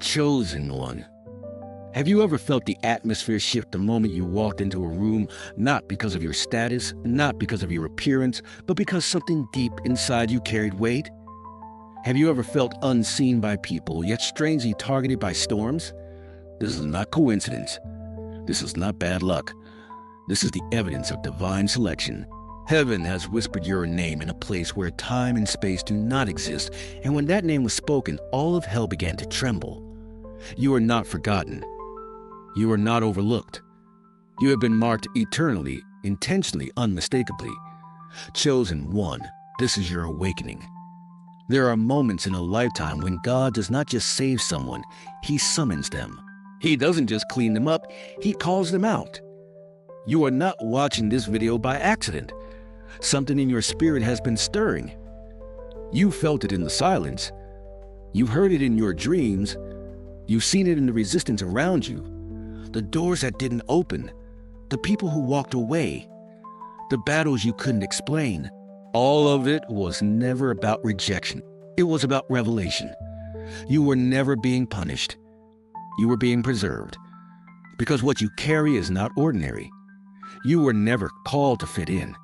Chosen one. Have you ever felt the atmosphere shift the moment you walked into a room, not because of your status, not because of your appearance, but because something deep inside you carried weight? Have you ever felt unseen by people, yet strangely targeted by storms? This is not coincidence. This is not bad luck. This is the evidence of divine selection. Heaven has whispered your name in a place where time and space do not exist, and when that name was spoken, all of hell began to tremble. You are not forgotten. You are not overlooked. You have been marked eternally, intentionally, unmistakably. Chosen one, this is your awakening. There are moments in a lifetime when God does not just save someone, He summons them. He doesn't just clean them up, He calls them out. You are not watching this video by accident. Something in your spirit has been stirring. You felt it in the silence. You heard it in your dreams. You've seen it in the resistance around you. The doors that didn't open. The people who walked away. The battles you couldn't explain. All of it was never about rejection. It was about revelation. You were never being punished. You were being preserved. Because what you carry is not ordinary. You were never called to fit in.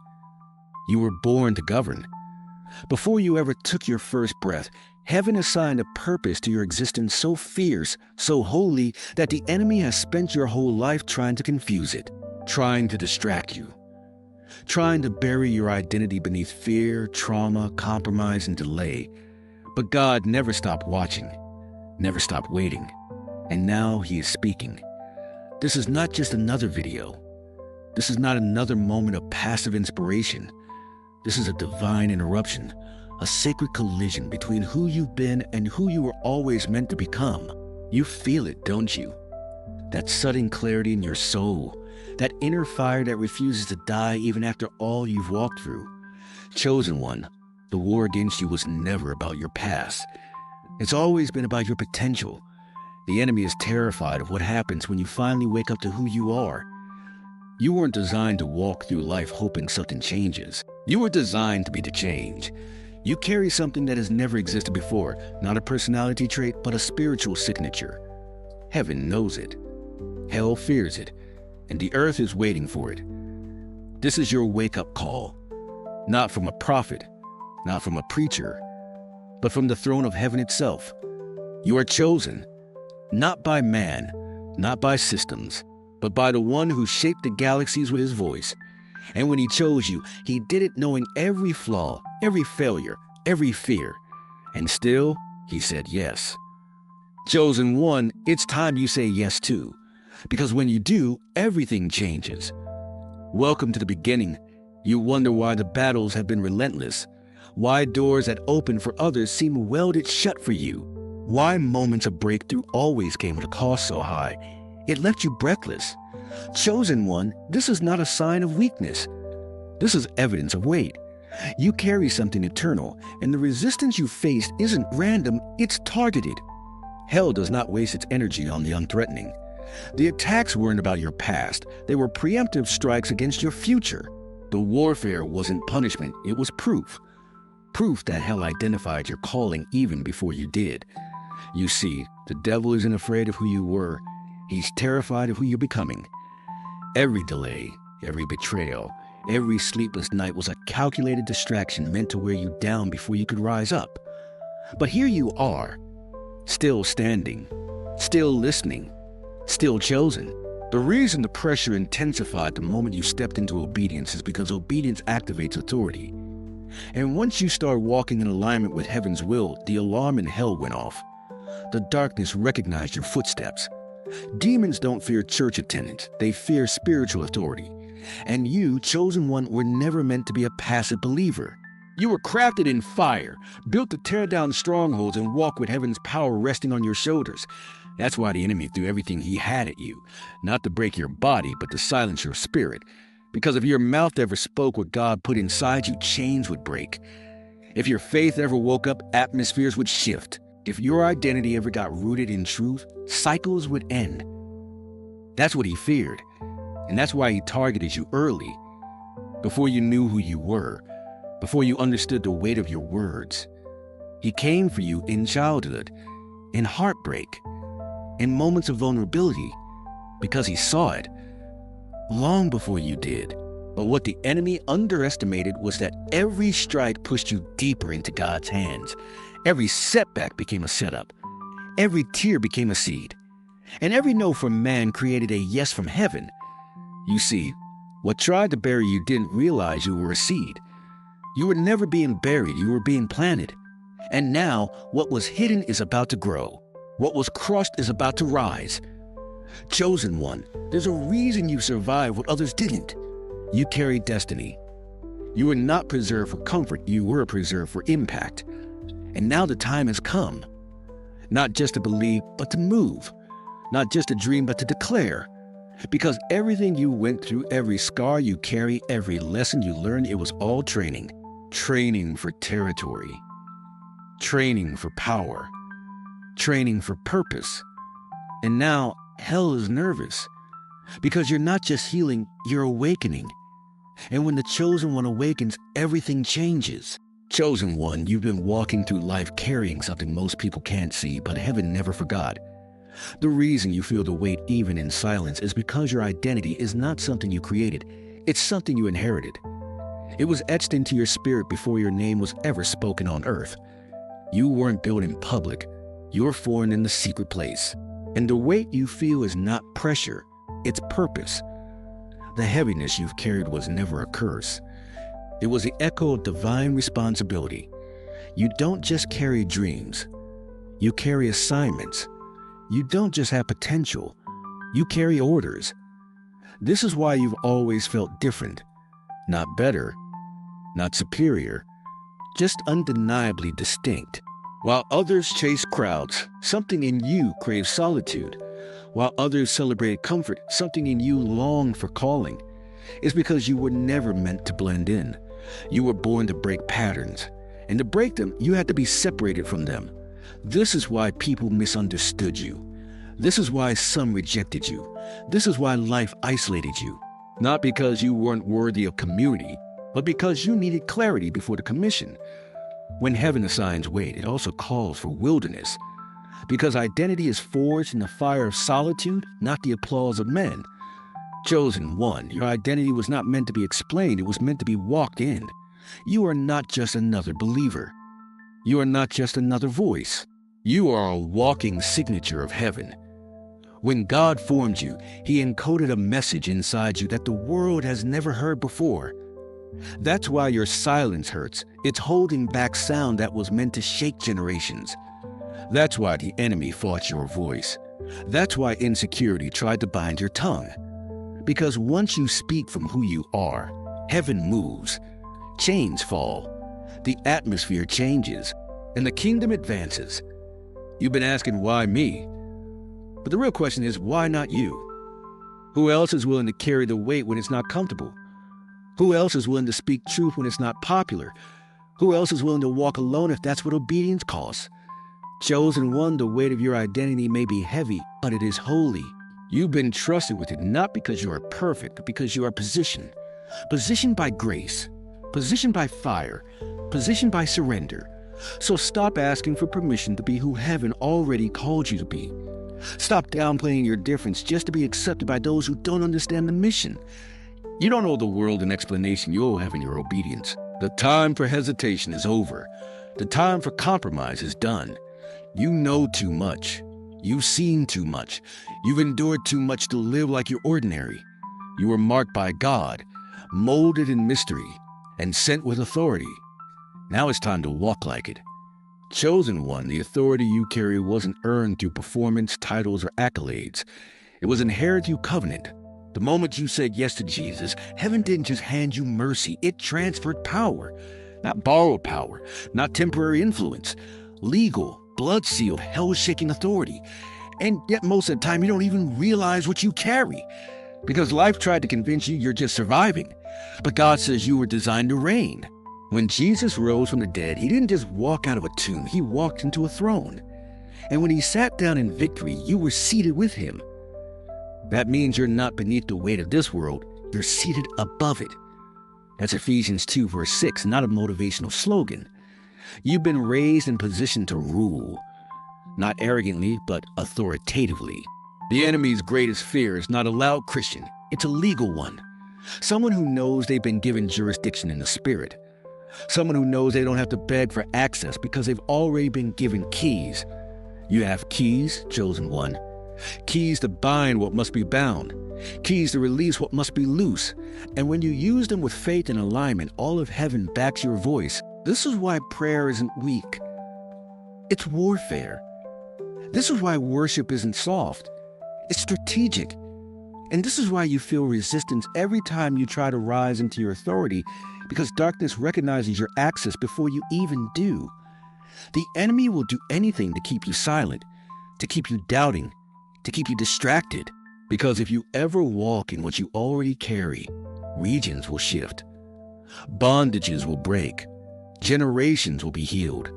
You were born to govern. Before you ever took your first breath, heaven assigned a purpose to your existence so fierce, so holy, that the enemy has spent your whole life trying to confuse it, trying to distract you, trying to bury your identity beneath fear, trauma, compromise, and delay. But God never stopped watching, never stopped waiting, and now He is speaking. This is not just another video. This is not another moment of passive inspiration. This is a divine interruption, a sacred collision between who you've been and who you were always meant to become. You feel it, don't you? That sudden clarity in your soul, that inner fire that refuses to die even after all you've walked through. Chosen one, the war against you was never about your past. It's always been about your potential. The enemy is terrified of what happens when you finally wake up to who you are. You weren't designed to walk through life hoping something changes. You were designed to be the change. You carry something that has never existed before, not a personality trait, but a spiritual signature. Heaven knows it. Hell fears it. And the earth is waiting for it. This is your wake-up call. Not from a prophet, not from a preacher, but from the throne of heaven itself. You are chosen, not by man, not by systems, but by the one who shaped the galaxies with His voice. And when He chose you, He did it knowing every flaw, every failure, every fear. And still, He said yes. Chosen one, it's time you say yes too. Because when you do, everything changes. Welcome to the beginning. You wonder why the battles have been relentless. Why doors that open for others seem welded shut for you. Why moments of breakthrough always came with a cost so high. It left you breathless. Chosen one, this is not a sign of weakness. This is evidence of weight. You carry something eternal, and the resistance you faced isn't random, it's targeted. Hell does not waste its energy on the unthreatening. The attacks weren't about your past. They were preemptive strikes against your future. The warfare wasn't punishment, it was proof. Proof that hell identified your calling even before you did. You see, the devil isn't afraid of who you were. He's terrified of who you're becoming. Every delay, every betrayal, every sleepless night was a calculated distraction meant to wear you down before you could rise up. But here you are, still standing, still listening, still chosen. The reason the pressure intensified the moment you stepped into obedience is because obedience activates authority. And once you start walking in alignment with heaven's will, the alarm in hell went off. The darkness recognized your footsteps. Demons don't fear church attendance, they fear spiritual authority. And you, chosen one, were never meant to be a passive believer. You were crafted in fire, built to tear down strongholds and walk with heaven's power resting on your shoulders. That's why the enemy threw everything he had at you, not to break your body, but to silence your spirit. Because if your mouth ever spoke what God put inside you, chains would break. If your faith ever woke up, atmospheres would shift. If your identity ever got rooted in truth, cycles would end. That's what he feared. And that's why he targeted you early, before you knew who you were, before you understood the weight of your words. He came for you in childhood, in heartbreak, in moments of vulnerability, because he saw it long before you did. But what the enemy underestimated was that every strike pushed you deeper into God's hands. Every setback became a setup. Every tear became a seed. And every no from man created a yes from heaven. You see, what tried to bury you didn't realize you were a seed. You were never being buried, you were being planted. And now, what was hidden is about to grow. What was crushed is about to rise. Chosen one, there's a reason you survived what others didn't. You carry destiny. You were not preserved for comfort, you were preserved for impact. And now the time has come. Not just to believe, but to move. Not just to dream, but to declare. Because everything you went through, every scar you carry, every lesson you learned, it was all training. Training for territory. Training for power. Training for purpose. And now, hell is nervous. Because you're not just healing, you're awakening. And when the chosen one awakens, everything changes. Chosen one, you've been walking through life carrying something most people can't see, but heaven never forgot. The reason you feel the weight even in silence is because your identity is not something you created. It's something you inherited. It was etched into your spirit before your name was ever spoken on earth. You weren't built in public. You were formed in the secret place. And the weight you feel is not pressure, it's purpose. The heaviness you've carried was never a curse. It was the echo of divine responsibility. You don't just carry dreams. You carry assignments. You don't just have potential. You carry orders. This is why you've always felt different. Not better, not superior, just undeniably distinct. While others chase crowds, something in you craves solitude. While others celebrate comfort, something in you longed for calling. It's because you were never meant to blend in. You were born to break patterns. And to break them, you had to be separated from them. This is why people misunderstood you. This is why some rejected you. This is why life isolated you. Not because you weren't worthy of community, but because you needed clarity before the commission. When heaven assigns weight, it also calls for wilderness. Because identity is forged in the fire of solitude, not the applause of men. Chosen one, your identity was not meant to be explained, it was meant to be walked in. You are not just another believer. You are not just another voice. You are a walking signature of heaven. When God formed you, He encoded a message inside you that the world has never heard before. That's why your silence hurts. It's holding back sound that was meant to shake generations. That's why the enemy fought your voice. That's why insecurity tried to bind your tongue. Because once you speak from who you are, heaven moves, chains fall, the atmosphere changes, and the kingdom advances. You've been asking, why me? But the real question is, why not you? Who else is willing to carry the weight when it's not comfortable? Who else is willing to speak truth when it's not popular? Who else is willing to walk alone if that's what obedience costs? Chosen one, the weight of your identity may be heavy, but it is holy. You've been trusted with it not because you are perfect, but because you are positioned. Positioned by grace, positioned by fire, positioned by surrender. So stop asking for permission to be who heaven already called you to be. Stop downplaying your difference just to be accepted by those who don't understand the mission. You don't owe the world an explanation, you'll have in your obedience. The time for hesitation is over. The time for compromise is done. You know too much. You've seen too much. You've endured too much to live like you're ordinary. You were marked by God, molded in mystery, and sent with authority. Now it's time to walk like it. Chosen one, the authority you carry wasn't earned through performance, titles, or accolades. It was inherited through covenant. The moment you said yes to Jesus, heaven didn't just hand you mercy, it transferred power. Not borrowed power, not temporary influence. Legal, blood-sealed, hell-shaking authority. And yet most of the time you don't even realize what you carry. Because life tried to convince you you're just surviving. But God says you were designed to reign. When Jesus rose from the dead, He didn't just walk out of a tomb, He walked into a throne. And when He sat down in victory, you were seated with Him. That means you're not beneath the weight of this world, you're seated above it. That's Ephesians 2 verse 6, not a motivational slogan. You've been raised and positioned to rule. not arrogantly, but authoritatively. The enemy's greatest fear is not a loud Christian, it's a legal one. Someone who knows they've been given jurisdiction in the spirit. Someone who knows they don't have to beg for access because they've already been given keys. You have keys, chosen one. Keys to bind what must be bound. Keys to release what must be loose. And when you use them with faith and alignment, all of heaven backs your voice. This is why prayer isn't weak. It's warfare. This is why worship isn't soft. It's strategic. And this is why you feel resistance every time you try to rise into your authority, because darkness recognizes your access before you even do. The enemy will do anything to keep you silent, to keep you doubting, to keep you distracted. Because if you ever walk in what you already carry, regions will shift. Bondages will break. Generations will be healed.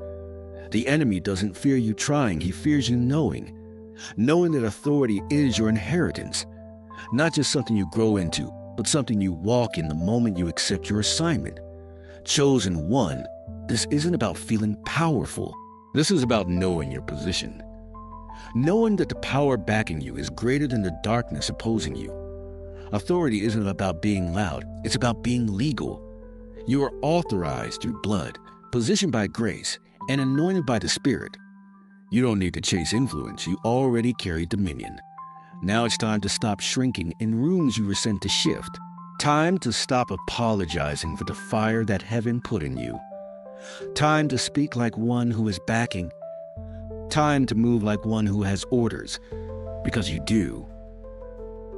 The enemy doesn't fear you trying, he fears you knowing. Knowing that authority is your inheritance. Not just something you grow into, but something you walk in the moment you accept your assignment. Chosen one, this isn't about feeling powerful. This is about knowing your position. Knowing that the power backing you is greater than the darkness opposing you. Authority isn't about being loud, it's about being legal. You are authorized through blood, positioned by grace, and anointed by the Spirit. You don't need to chase influence, you already carry dominion. Now it's time to stop shrinking in rooms you were sent to shift. Time to stop apologizing for the fire that heaven put in you. Time to speak like one who is backing. Time to move like one who has orders, because you do.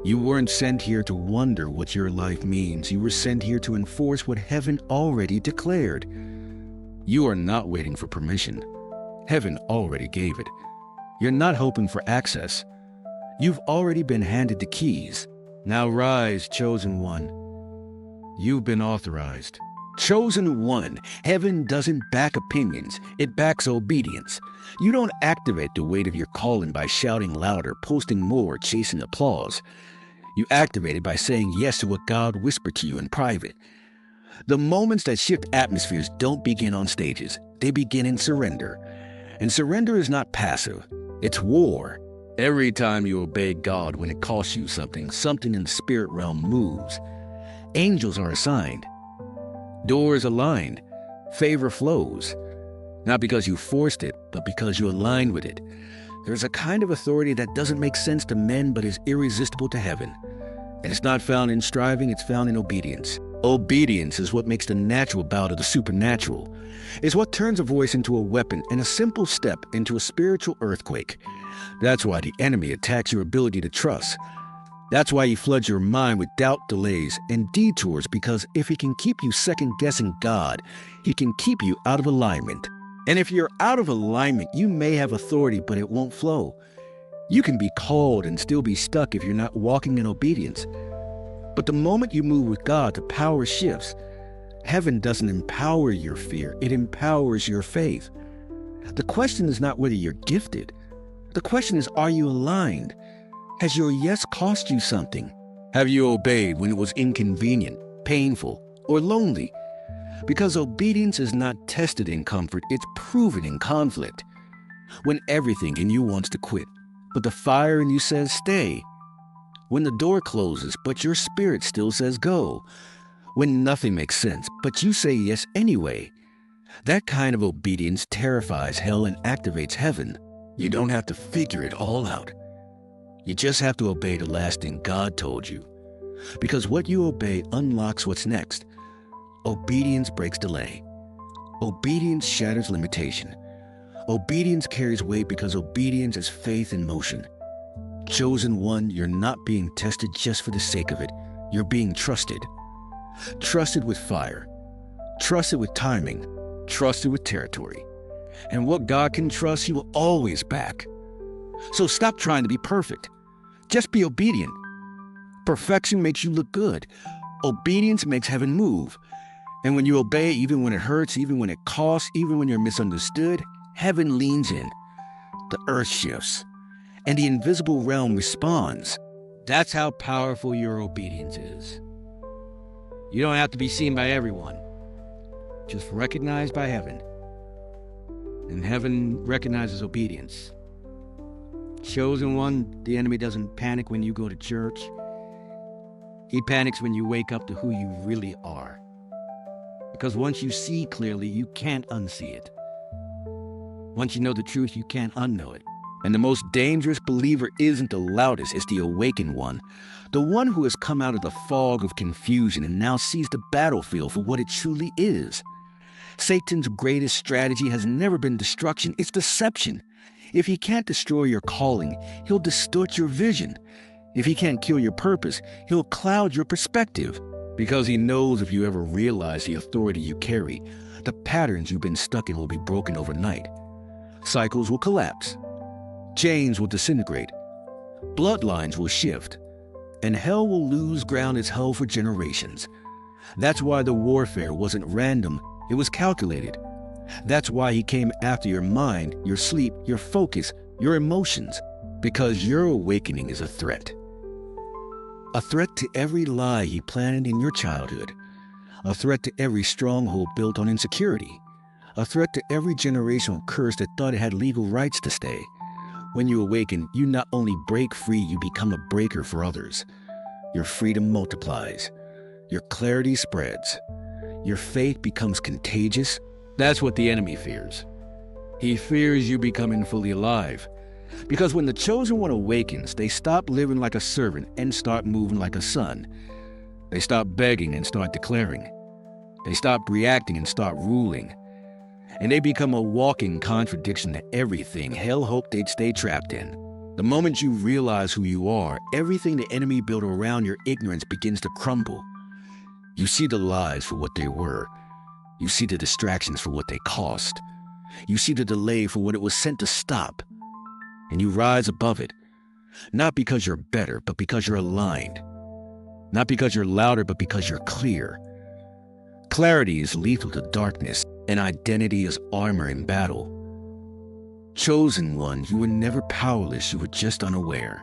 You weren't sent here to wonder what your life means. You were sent here to enforce what heaven already declared. You are not waiting for permission. Heaven already gave it. You're not hoping for access. You've already been handed the keys. Now rise, chosen one. You've been authorized. Chosen one. Heaven doesn't back opinions. It backs obedience. You don't activate the weight of your calling by shouting louder, posting more, chasing applause. You activate it by saying yes to what God whispered to you in private. The moments that shift atmospheres don't begin on stages. They begin in surrender. And surrender is not passive. It's war. Every time you obey God when it costs you something, something in the spirit realm moves. Angels are assigned. Doors aligned. Favor flows. Not because you forced it, but because you aligned with it. There's a kind of authority that doesn't make sense to men, but is irresistible to heaven. And it's not found in striving, it's found in obedience. Obedience is what makes the natural bow to the supernatural. It's what turns a voice into a weapon and a simple step into a spiritual earthquake. That's why the enemy attacks your ability to trust. That's why he floods your mind with doubt, delays, and detours, because if he can keep you second-guessing God, he can keep you out of alignment. And if you're out of alignment, you may have authority, but it won't flow. You can be called and still be stuck if you're not walking in obedience. But the moment you move with God, the power shifts. Heaven doesn't empower your fear, it empowers your faith. The question is not whether you're gifted. The question is, are you aligned? Has your yes cost you something? Have you obeyed when it was inconvenient, painful, or lonely? Because obedience is not tested in comfort, it's proven in conflict. When everything in you wants to quit, but the fire in you says stay. When the door closes, but your spirit still says go. When nothing makes sense, but you say yes anyway. That kind of obedience terrifies hell and activates heaven. You don't have to figure it all out. You just have to obey the last thing God told you. Because what you obey unlocks what's next. Obedience breaks delay. Obedience shatters limitation. Obedience carries weight because obedience is faith in motion. Chosen one, you're not being tested just for the sake of it. You're being trusted. Trusted with fire. Trusted with timing. Trusted with territory. And what God can trust, he will always back. So stop trying to be perfect. Just be obedient. Perfection makes you look good. Obedience makes heaven move. And when you obey, even when it hurts, even when it costs, even when you're misunderstood, heaven leans in. The earth shifts. And the invisible realm responds. That's how powerful your obedience is. You don't have to be seen by everyone. Just recognized by heaven. And heaven recognizes obedience. Chosen one, the enemy doesn't panic when you go to church. He panics when you wake up to who you really are. Because once you see clearly, you can't unsee it. Once you know the truth, you can't unknow it. And the most dangerous believer isn't the loudest, it's the awakened one. The one who has come out of the fog of confusion and now sees the battlefield for what it truly is. Satan's greatest strategy has never been destruction, it's deception. If he can't destroy your calling, he'll distort your vision. If he can't kill your purpose, he'll cloud your perspective. Because he knows if you ever realize the authority you carry, the patterns you've been stuck in will be broken overnight. Cycles will collapse. Chains will disintegrate. Bloodlines will shift. And hell will lose ground it's held for generations. That's why the warfare wasn't random, it was calculated. That's why he came after your mind, your sleep, your focus, your emotions. Because your awakening is a threat. A threat to every lie he planted in your childhood. A threat to every stronghold built on insecurity. A threat to every generational curse that thought it had legal rights to stay. When you awaken, you not only break free, you become a breaker for others. Your freedom multiplies. Your clarity spreads. Your faith becomes contagious. That's what the enemy fears. He fears you becoming fully alive. Because when the chosen one awakens, they stop living like a servant and start moving like a son. They stop begging and start declaring. They stop reacting and start ruling. And they become a walking contradiction to everything hell hoped they'd stay trapped in. The moment you realize who you are, everything the enemy built around your ignorance begins to crumble. You see the lies for what they were. You see the distractions for what they cost. You see the delay for what it was sent to stop. And you rise above it, not because you're better, but because you're aligned. Not because you're louder, but because you're clear. Clarity is lethal to darkness, and identity is armor in battle. Chosen one, you were never powerless, you were just unaware.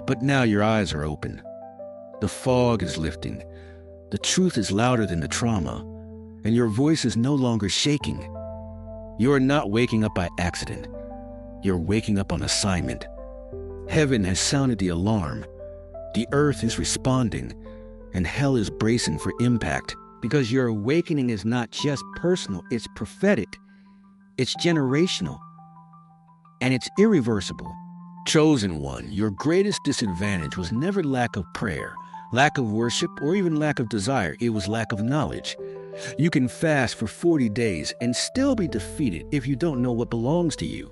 But now your eyes are open. The fog is lifting. The truth is louder than the trauma, and your voice is no longer shaking. You are not waking up by accident. You're waking up on assignment. Heaven has sounded the alarm. The earth is responding, and hell is bracing for impact. Because your awakening is not just personal, it's prophetic, it's generational, and it's irreversible. Chosen one, your greatest disadvantage was never lack of prayer, lack of worship, or even lack of desire. It was lack of knowledge. You can fast for 40 days and still be defeated if you don't know what belongs to you.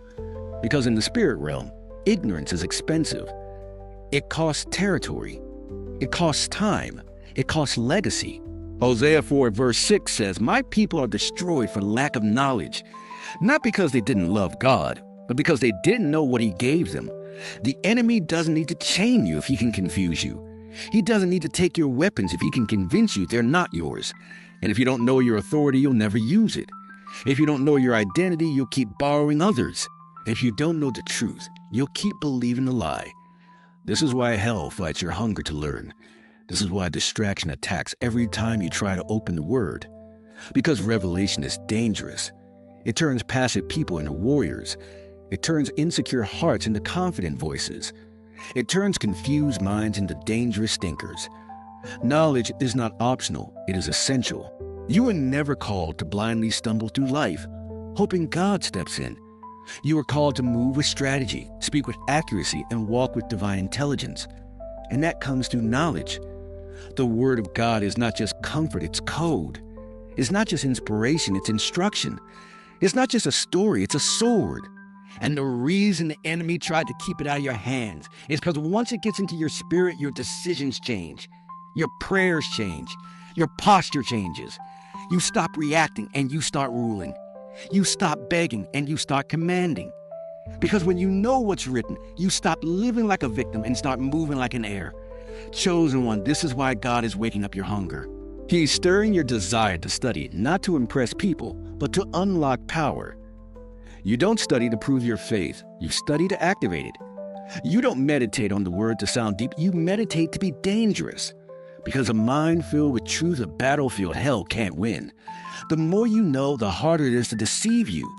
Because in the spirit realm, ignorance is expensive. It costs territory. It costs time. It costs legacy. Hosea 4 verse 6 says, "My people are destroyed for lack of knowledge, not because they didn't love God, but because they didn't know what he gave them." The enemy doesn't need to chain you if he can confuse you. He doesn't need to take your weapons if he can convince you they're not yours. And if you don't know your authority, you'll never use it. If you don't know your identity, you'll keep borrowing others. If you don't know the truth, you'll keep believing the lie. This is why hell fights your hunger to learn. This is why distraction attacks every time you try to open the word. Because revelation is dangerous. It turns passive people into warriors. It turns insecure hearts into confident voices. It turns confused minds into dangerous thinkers. Knowledge is not optional, it is essential. You were never called to blindly stumble through life, hoping God steps in. You were called to move with strategy, speak with accuracy, and walk with divine intelligence. And that comes through knowledge. The Word of God is not just comfort, it's code. It's not just inspiration, it's instruction. It's not just a story, it's a sword. And the reason the enemy tried to keep it out of your hands is because once it gets into your spirit, your decisions change. Your prayers change. Your posture changes. You stop reacting and you start ruling. You stop begging and you start commanding. Because when you know what's written, you stop living like a victim and start moving like an heir. Chosen one, this is why God is waking up your hunger. He's stirring your desire to study, not to impress people, but to unlock power. You don't study to prove your faith. You study to activate it. You don't meditate on the word to sound deep. You meditate to be dangerous. Because a mind filled with truth, a battlefield hell can't win. The more you know, the harder it is to deceive you.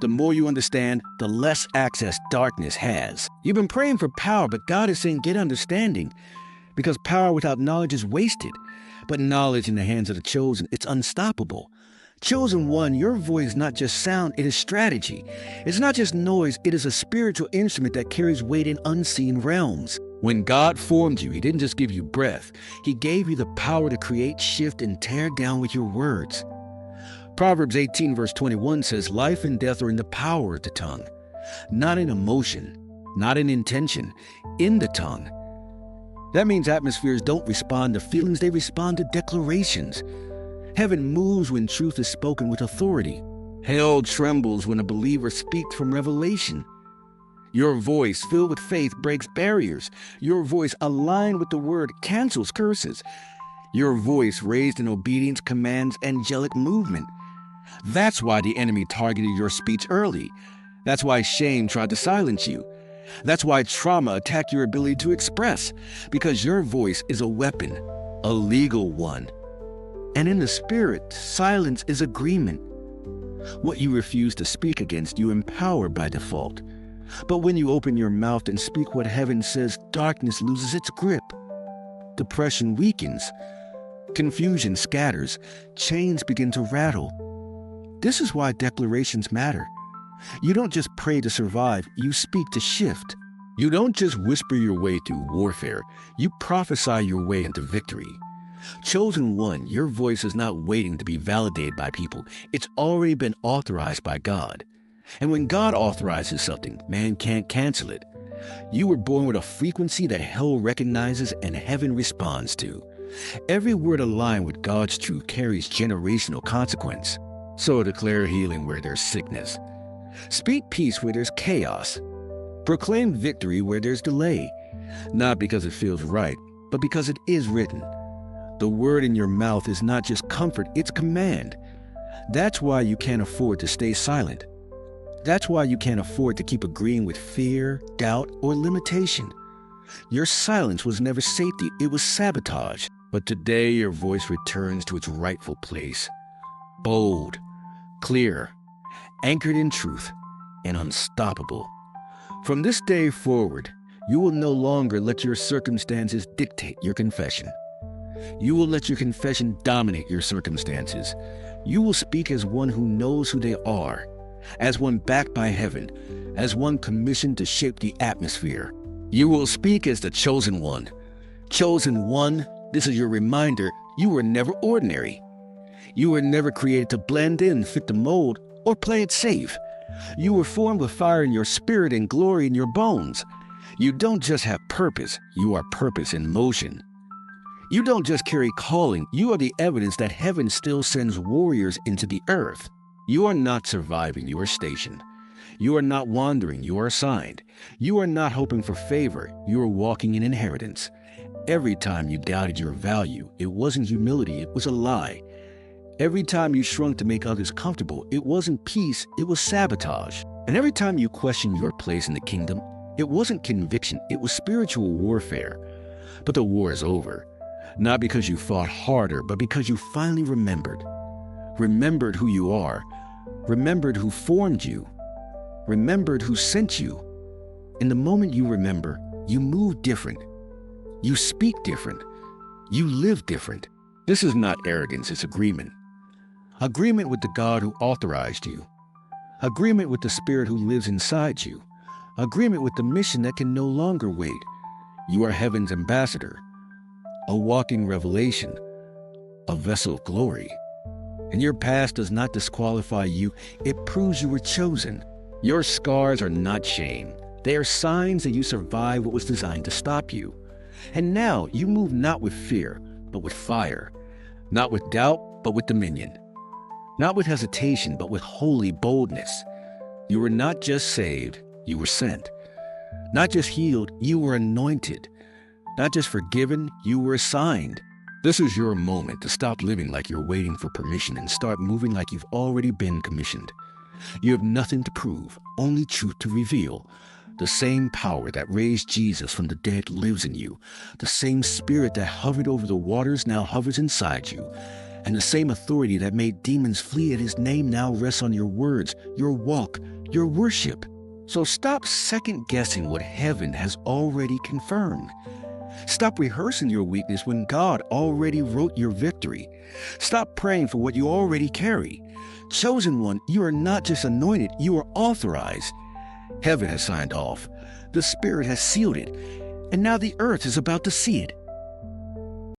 The more you understand, the less access darkness has. You've been praying for power, but God is saying get understanding, because power without knowledge is wasted. But knowledge in the hands of the chosen, it's unstoppable. Chosen one, your voice is not just sound, it is strategy. It's not just noise, it is a spiritual instrument that carries weight in unseen realms. When God formed you, He didn't just give you breath. He gave you the power to create, shift, and tear down with your words. Proverbs 18 verse 21 says, life and death are in the power of the tongue. Not in emotion, not in intention, in the tongue. That means atmospheres don't respond to feelings, they respond to declarations. Heaven moves when truth is spoken with authority. Hell trembles when a believer speaks from revelation. Your voice, filled with faith, breaks barriers. Your voice, aligned with the word, cancels curses. Your voice, raised in obedience, commands angelic movement. That's why the enemy targeted your speech early. That's why shame tried to silence you. That's why trauma attacked your ability to express, because your voice is a weapon, a legal one. And in the spirit, silence is agreement. What you refuse to speak against, you empower by default. But when you open your mouth and speak what heaven says, darkness loses its grip. Depression weakens. Confusion scatters. Chains begin to rattle. This is why declarations matter. You don't just pray to survive, you speak to shift. You don't just whisper your way through warfare, you prophesy your way into victory. Chosen one, your voice is not waiting to be validated by people. It's already been authorized by God. And when God authorizes something, man can't cancel it. You were born with a frequency that hell recognizes and heaven responds to. Every word aligned with God's truth carries generational consequence. So declare healing where there's sickness. Speak peace where there's chaos. Proclaim victory where there's delay. Not because it feels right, but because it is written. The word in your mouth is not just comfort, it's command. That's why you can't afford to stay silent. That's why you can't afford to keep agreeing with fear, doubt, or limitation. Your silence was never safety, it was sabotage. But today your voice returns to its rightful place. Bold, clear, anchored in truth, and unstoppable. From this day forward, you will no longer let your circumstances dictate your confession. You will let your confession dominate your circumstances. You will speak as one who knows who they are, as one backed by heaven, as one commissioned to shape the atmosphere. You will speak as the chosen one. Chosen one, this is your reminder, you were never ordinary. You were never created to blend in, fit the mold, or play it safe. You were formed with fire in your spirit and glory in your bones. You don't just have purpose, you are purpose in motion. You don't just carry calling, you are the evidence that heaven still sends warriors into the earth. You are not surviving, you are stationed. You are not wandering, you are assigned. You are not hoping for favor, you are walking in inheritance. Every time you doubted your value, it wasn't humility, it was a lie. Every time you shrunk to make others comfortable, it wasn't peace, it was sabotage. And every time you questioned your place in the kingdom, it wasn't conviction, it was spiritual warfare. But the war is over. Not because you fought harder, but because you finally remembered. Remembered who you are. Remembered who formed you. Remembered who sent you. In the moment you remember, you move different. You speak different. You live different. This is not arrogance, it's agreement. Agreement with the God who authorized you. Agreement with the Spirit who lives inside you. Agreement with the mission that can no longer wait. You are heaven's ambassador, a walking revelation, a vessel of glory. And your past does not disqualify you, it proves you were chosen. Your scars are not shame. They are signs that you survived what was designed to stop you. And now you move not with fear, but with fire. Not with doubt, but with dominion. Not with hesitation, but with holy boldness. You were not just saved, you were sent. Not just healed, you were anointed. Not just forgiven, you were assigned. This is your moment to stop living like you're waiting for permission and start moving like you've already been commissioned. You have nothing to prove, only truth to reveal. The same power that raised Jesus from the dead lives in you. The same Spirit that hovered over the waters now hovers inside you. And the same authority that made demons flee at his name now rests on your words, your walk, your worship. So stop second-guessing what heaven has already confirmed. Stop rehearsing your weakness when God already wrote your victory. Stop praying for what you already carry. Chosen one, you are not just anointed, you are authorized. Heaven has signed off. The Spirit has sealed it. And now the earth is about to see it.